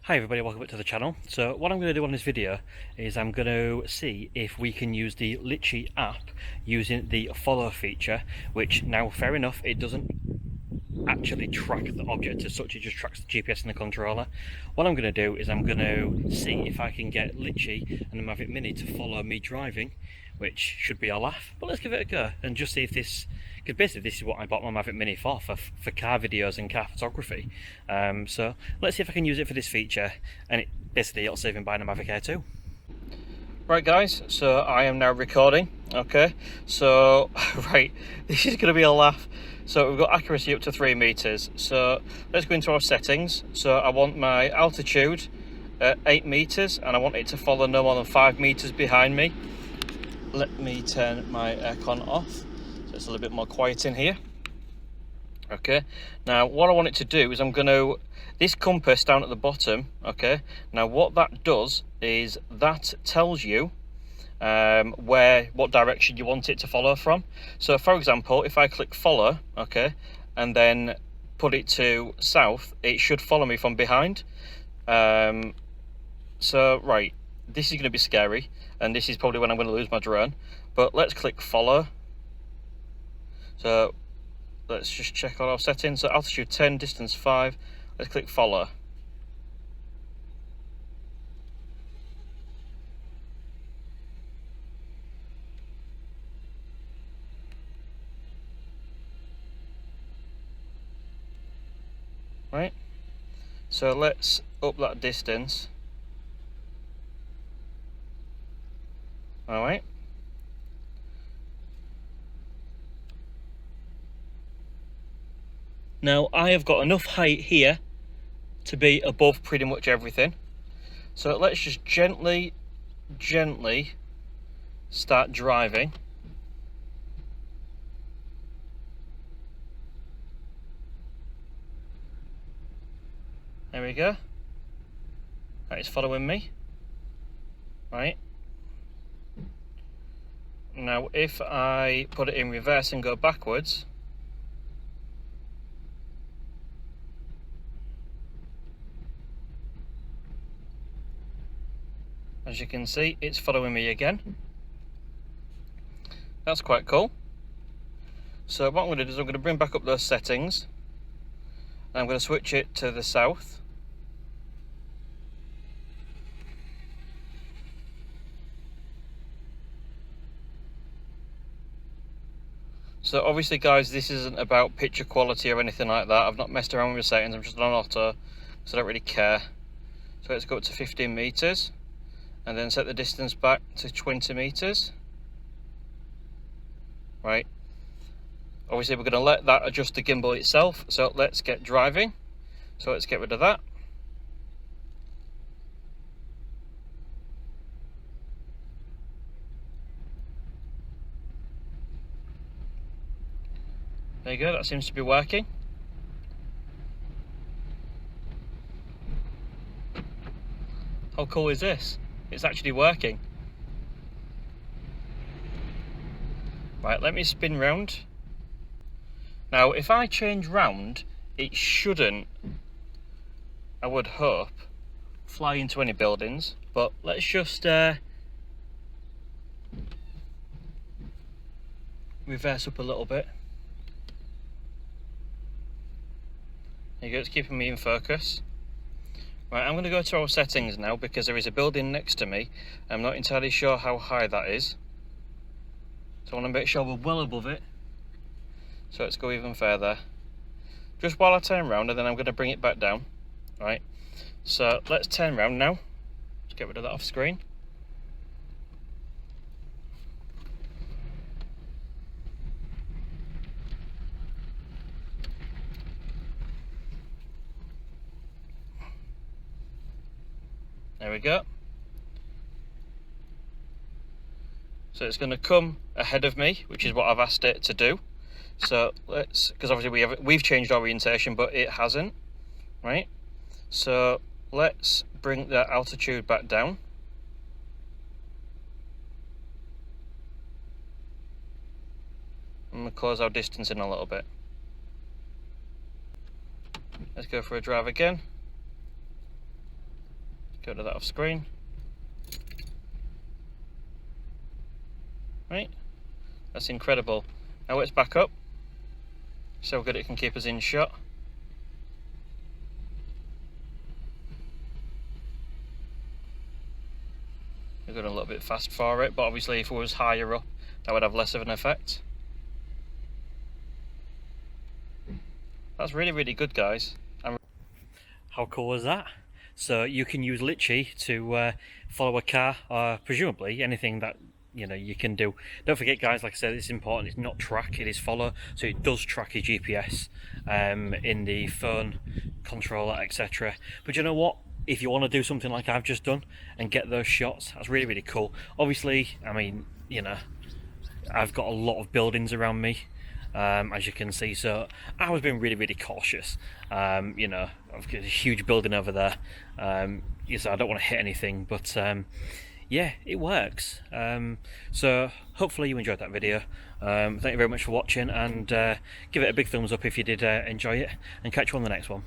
Hi everybody, welcome back to the channel. So what I'm going to do on this video is I'm going to see if we can use the Litchi app using the follow feature, which now fair enough it doesn't actually track the object as such, it just tracks the GPS in the controller. What I'm going to do is I'm going to see if I can get Litchi and the Mavic Mini to follow me driving, which should be a laugh, but let's give it a go and just see if this, because basically this is what I bought my Mavic Mini for car videos and car photography. So let's see if I can use it for this feature, and it'll save me buying a Mavic Air 2. Right guys, so I am now recording, okay, so right, this is going to be a laugh. So we've got accuracy up to 3 meters, so let's go into our settings. So I want my altitude at 8 meters, and I want it to follow no more than 5 meters behind me. Let me turn my aircon off, so it's a little bit more quiet in here. Okay, now what I want it to do is I'm going to, this compass down at the bottom, okay, now what that does is that tells you what direction you want it to follow from. So for example, if I click follow, okay, and then put it to south, it should follow me from behind. So right, this is going to be scary, and this is probably when I'm going to lose my drone, but let's click follow. So let's just check all our settings. So altitude 10, distance 5, let's click follow. Right, so let's up that distance. All right, now I have got enough height here to be above pretty much everything, so let's just gently start driving. There we go. Right, it's following me. Right. Now if I put it in reverse and go backwards, as you can see, it's following me again. That's quite cool. So what I'm going to do is I'm going to bring back up those settings. I'm going to switch it to the south. So obviously guys, this isn't about picture quality or anything like that. I've not messed around with the settings, I'm just on auto, so I don't really care. So let's go up to 15 meters and then set the distance back to 20 meters. Right. Obviously we're going to let that adjust the gimbal itself, so let's get driving. So let's get rid of that. There you go, that seems to be working. How cool is this? It's actually working. Right, let me spin round. Now, if I change round, it shouldn't, I would hope, fly into any buildings, but let's just reverse up a little bit. There you go, it's keeping me in focus. Right, I'm going to go to our settings now because there is a building next to me. I'm not entirely sure how high that is, so I want to make sure we're well above it. So let's go even further. Just while I turn around, and then I'm going to bring it back down. Right, so let's turn around now. Let's get rid of that off screen. There we go. So it's going to come ahead of me, which is what I've asked it to do. So let's, because obviously we've changed orientation, but it hasn't, right? So let's bring the altitude back down. I'm going to close our distance in a little bit. Let's go for a drive again. Go to that off screen. Right, that's incredible. Now it's back up. So good it can keep us in shot. We're going a little bit fast for it, but obviously if it was higher up, that would have less of an effect. That's really, really good, guys. How cool is that? So you can use Litchi to follow a car, or presumably anything that you can do. Don't forget, guys, like I said, it's important. It's not track, it is follow. So it does track your GPS in the phone controller, etc. But you know what? If you want to do something like I've just done and get those shots, that's really, really cool. Obviously, I mean, I've got a lot of buildings around me, as you can see, so I was being really, really cautious. I've got a huge building over there, so I don't want to hit anything, but yeah, it works. So hopefully you enjoyed that video. Thank you very much for watching, and give it a big thumbs up if you did enjoy it, and catch you on the next one.